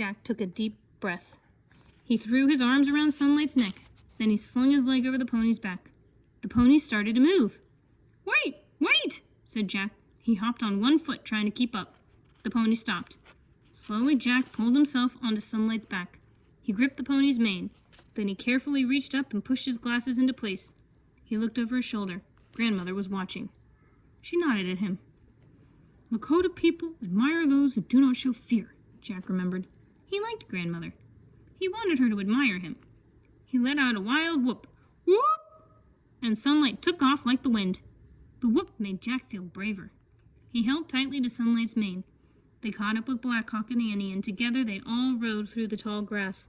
Jack took a deep breath. He threw his arms around Sunlight's neck. Then he slung his leg over the pony's back. The pony started to move. "Wait, wait," said Jack. He hopped on one foot, trying to keep up. The pony stopped. Slowly, Jack pulled himself onto Sunlight's back. He gripped the pony's mane. Then he carefully reached up and pushed his glasses into place. He looked over his shoulder. Grandmother was watching. She nodded at him. "Lakota people admire those who do not show fear," Jack remembered. He liked Grandmother. He wanted her to admire him. He let out a wild whoop. Whoop! And Sunlight took off like the wind. The whoop made Jack feel braver. He held tightly to Sunlight's mane. They caught up with Black Hawk and Annie, and together they all rode through the tall grass.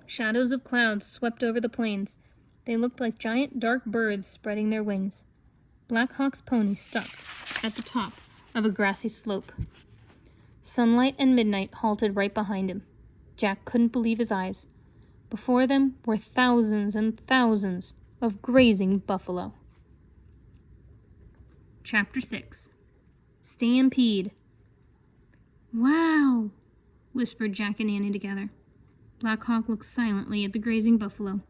Shadows of clouds swept over the plains. They looked like giant dark birds spreading their wings. Black Hawk's pony stopped at the top of a grassy slope. Sunlight and Midnight halted right behind him. Jack couldn't believe his eyes. Before them were thousands and thousands of grazing buffalo. Chapter 6. Stampede. "Wow," whispered Jack and Annie together. Black Hawk looked silently at the grazing buffalo.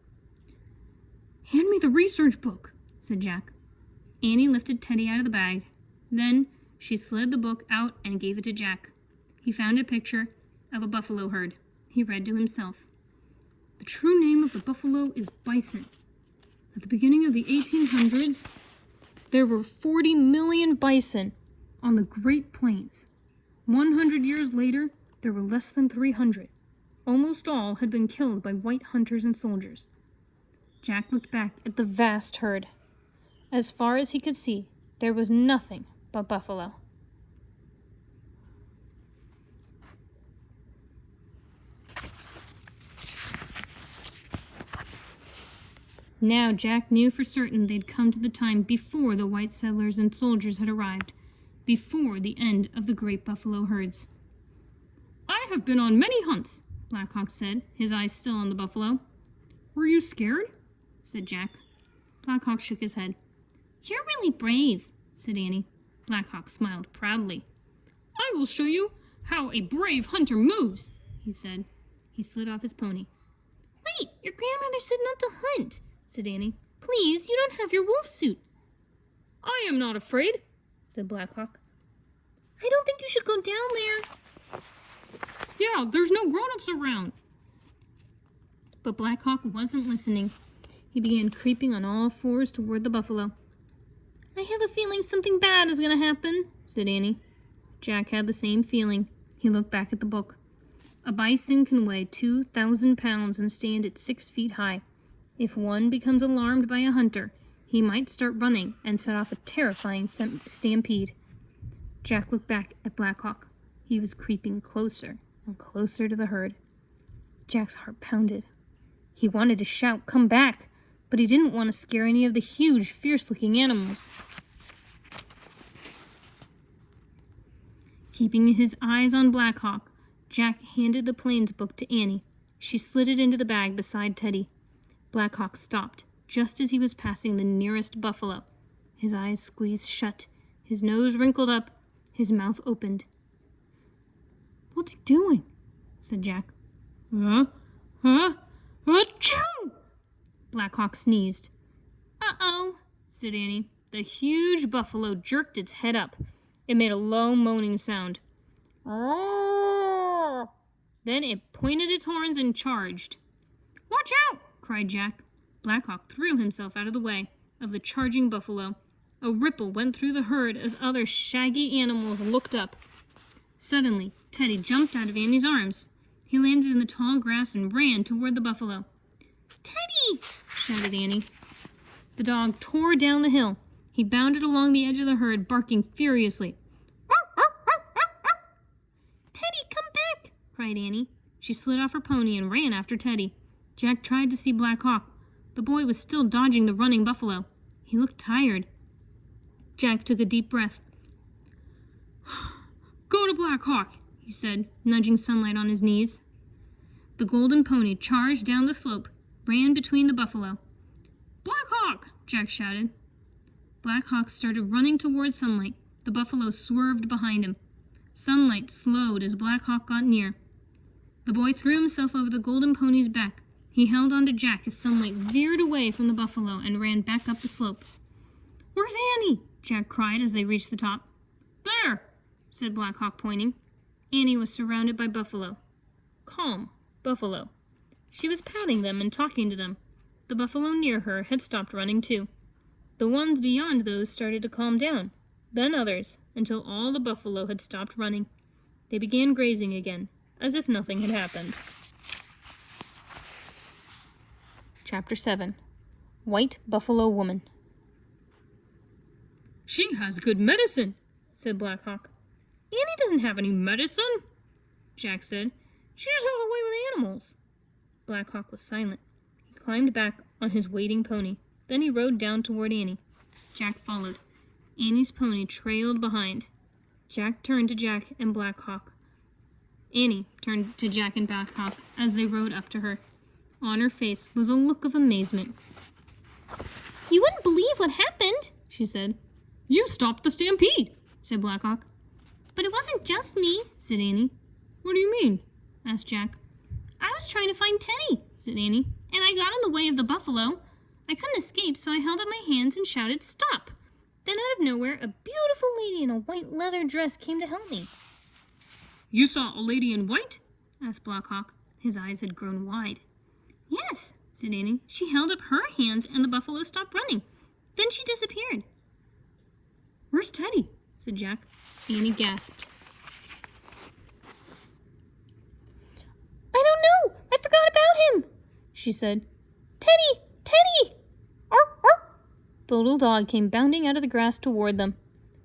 "Hand me the research book," said Jack. Annie lifted Teddy out of the bag. Then she slid the book out and gave it to Jack. He found a picture of a buffalo herd. He read to himself. "The true name of the buffalo is bison. At the beginning of the 1800s, there were 40 million bison on the Great Plains. 100 years later, there were less than 300. Almost all had been killed by white hunters and soldiers." Jack looked back at the vast herd. As far as he could see, there was nothing but buffalo. Now Jack knew for certain they'd come to the time before the white settlers and soldiers had arrived, before the end of the great buffalo herds. "I have been on many hunts," Black Hawk said, his eyes still on the buffalo. "Were you scared?" said Jack. Black Hawk shook his head. "You're really brave," said Annie. Black Hawk smiled proudly. "I will show you how a brave hunter moves," he said. He slid off his pony. "Wait, your grandmother said not to hunt," said Annie. "Please, you don't have your wolf suit." "I am not afraid," said Black Hawk. "I don't think you should go down there." "Yeah, there's no grown-ups around." But Black Hawk wasn't listening. He began creeping on all fours toward the buffalo. "I have a feeling something bad is going to happen," said Annie. Jack had the same feeling. He looked back at the book. A bison can weigh 2,000 pounds and stand at 6 feet high. If one becomes alarmed by a hunter, he might start running and set off a terrifying stampede. Jack looked back at Black Hawk. He was creeping closer and closer to the herd. Jack's heart pounded. He wanted to shout, "Come back!" but he didn't want to scare any of the huge, fierce-looking animals. Keeping his eyes on Black Hawk, Jack handed the plains book to Annie. She slid it into the bag beside Teddy. Black Hawk stopped just as he was passing the nearest buffalo. His eyes squeezed shut, his nose wrinkled up, his mouth opened. "What's he doing?" said Jack. Huh? Achoo!" Black Hawk sneezed. "Uh-oh," said Annie. The huge buffalo jerked its head up. It made a low moaning sound. Roar! Then it pointed its horns and charged. "Watch out!" cried Jack. Black Hawk threw himself out of the way of the charging buffalo. A ripple went through the herd as other shaggy animals looked up. Suddenly, Teddy jumped out of Annie's arms. He landed in the tall grass and ran toward the buffalo. "Teddy!" shouted Annie. The dog tore down the hill. He bounded along the edge of the herd, barking furiously. "Teddy, come back!" cried Annie. She slid off her pony and ran after Teddy. Jack tried to see Black Hawk. The boy was still dodging the running buffalo. He looked tired. Jack took a deep breath. "Go to Black Hawk," he said, nudging Sunlight on his knees. The golden pony charged down the slope, ran between the buffalo. "Black Hawk!" Jack shouted. Black Hawk started running toward Sunlight. The buffalo swerved behind him. Sunlight slowed as Black Hawk got near. The boy threw himself over the golden pony's back. He held on to Jack as Sunlight veered away from the buffalo and ran back up the slope. "Where's Annie?" Jack cried as they reached the top. "There," said Black Hawk, pointing. Annie was surrounded by buffalo. Calm buffalo. She was patting them and talking to them. The buffalo near her had stopped running too. The ones beyond those started to calm down, then others, until all the buffalo had stopped running. They began grazing again, as if nothing had happened. Chapter 7. White Buffalo Woman. "She has good medicine," said Black Hawk. "Annie doesn't have any medicine," Jack said. "She just has a way with animals." Black Hawk was silent. He climbed back on his waiting pony. Then he rode down toward Annie. Jack followed. Annie's pony trailed behind. Jack turned to Jack and Black Hawk. Annie turned to Jack and Black Hawk as they rode up to her. On her face was a look of amazement. "You wouldn't believe what happened," she said. "You stopped the stampede," said Black Hawk. "But it wasn't just me," said Annie. "What do you mean?" asked Jack. "I was trying to find Teddy," said Annie, "and I got in the way of the buffalo. I couldn't escape, so I held up my hands and shouted, 'Stop!' Then out of nowhere, a beautiful lady in a white leather dress came to help me." "You saw a lady in white?" asked Black Hawk. His eyes had grown wide. "Yes," said Annie. "She held up her hands and the buffalo stopped running. Then she disappeared." "Where's Teddy?" said Jack. Annie gasped. "I don't know. I forgot about him," she said. "Teddy! Teddy!" Arr, arr. The little dog came bounding out of the grass toward them.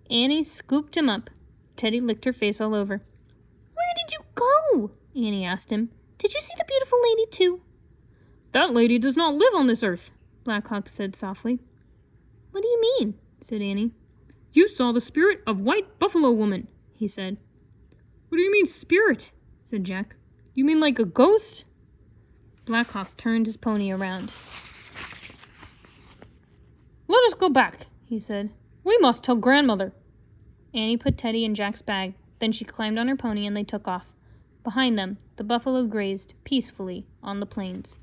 Annie scooped him up. Teddy licked her face all over. "Where did you go?" Annie asked him. "Did you see the beautiful lady too?" "That lady does not live on this earth," Black Hawk said softly. "What do you mean?" said Annie. "You saw the spirit of White Buffalo Woman," he said. "What do you mean, spirit?" said Jack. "You mean like a ghost?" Black Hawk turned his pony around. "Let us go back," he said. "We must tell Grandmother." Annie put Teddy in Jack's bag. Then she climbed on her pony and they took off. Behind them, the buffalo grazed peacefully on the plains.